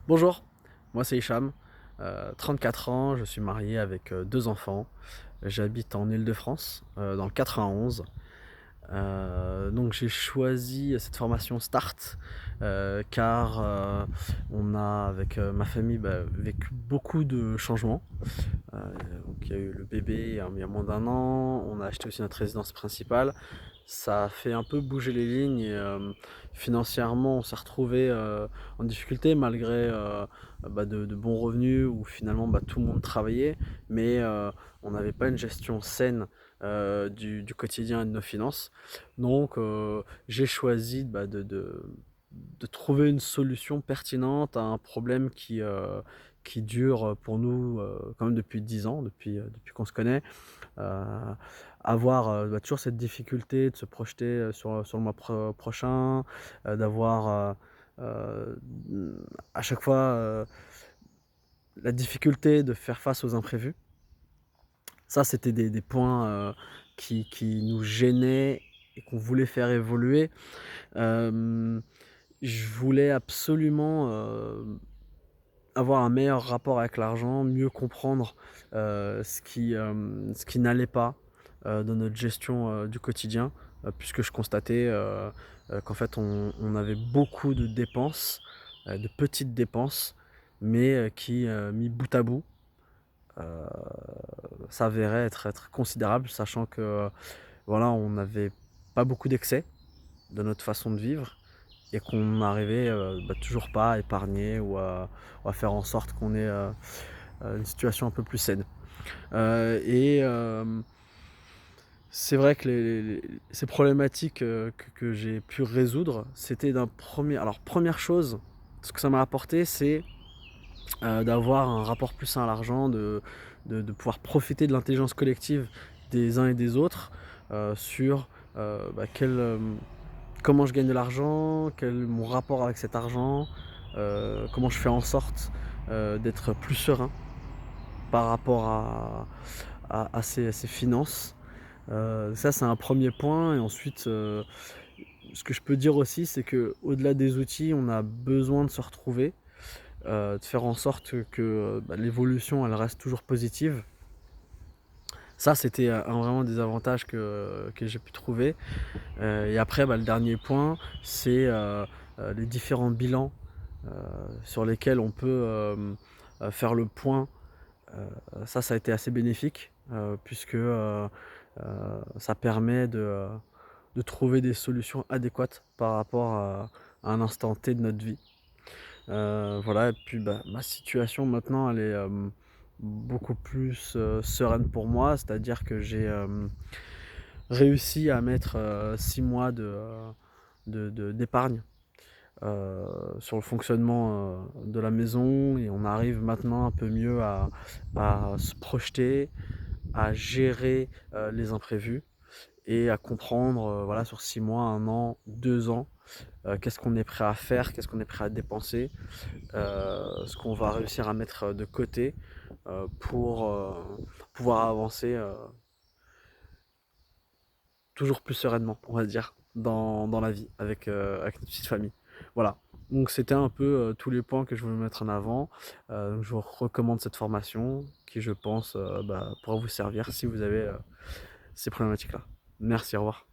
Bonjour, moi c'est Hicham, 34 ans, je suis marié avec 2 enfants. J'habite en Île-de-France, dans le 91. Donc j'ai choisi cette formation START, car, on a avec, ma famille, vécu beaucoup de changements. Heu, donc il y a eu le bébé il y a moins d'1 an, on a acheté aussi notre résidence principale. Ça a fait un peu bouger les lignes et financièrement on s'est retrouvé en difficulté malgré, de bons revenus où finalement, tout le monde travaillait, mais on n'avait pas une gestion saine, du quotidien et de nos finances. Donc j'ai choisi, de trouver une solution pertinente à un problème qui dure, pour nous, quand même depuis 10 ans, depuis qu'on se connaît. Heu, avoir, toujours cette difficulté de se projeter, sur le mois prochain, d'avoir, à chaque fois, la difficulté de faire face aux imprévus. Ça, c'était des points, qui nous gênaient et qu'on voulait faire évoluer. Hem, je voulais absolument, avoir un meilleur rapport avec l'argent, mieux comprendre, ce qui n'allait pas, dans notre gestion, du quotidien, puisque je constatais, qu'en fait on avait beaucoup de dépenses, de petites dépenses, mais qui, mis bout à bout, heu, s'avéraient être considérables, sachant que, voilà, on n'avait pas beaucoup d'excès de notre façon de vivre et qu'on n'arrivait, toujours pas à épargner ou à faire en sorte qu'on ait, une situation un peu plus saine. Et c'est vrai que ces problématiques, que j'ai pu résoudre, c'était d'un premier. Alors première chose, ce que ça m'a apporté, c'est, d'avoir un rapport plus sain à l'argent, de pouvoir profiter de l'intelligence collective des uns et des autres, sur, comment je gagne de l'argent, quel est mon rapport avec cet argent, comment je fais en sorte, d'être plus serein par rapport à ces finances. Ça, c'est un premier point et ensuite, ce que je peux dire aussi, c'est qu'au-delà des outils, on a besoin de se retrouver, de faire en sorte que, l'évolution, elle reste toujours positive. Ça, c'était, un vraiment des avantages que j'ai pu trouver. Et après, le dernier point, c'est, les différents bilans, heu, sur lesquels on peut, faire le point. Ça a été assez bénéfique, puisque, ça permet de trouver des solutions adéquates par rapport à un instant T de notre vie. Voilà et puis, ma situation maintenant elle est, beaucoup plus, sereine pour moi. C'est-à-dire que j'ai, réussi à mettre, 6 mois d'épargne, sur le fonctionnement, de la maison et on arrive maintenant un peu mieux à se projeter, à gérer, les imprévus et à comprendre, voilà, sur 6 mois, 1 an, 2 ans, qu'est-ce qu'on est prêt à faire, qu'est-ce qu'on est prêt à dépenser, ce qu'on va réussir à mettre de côté, pour, pouvoir avancer, toujours plus sereinement, on va dire, dans la vie avec notre petite famille. Voilà, donc c'était un peu, tous les points que je voulais mettre en avant. Je vous recommande cette formation qui je pense, pourra vous servir si vous avez, ces problématiques-là. Merci, au revoir.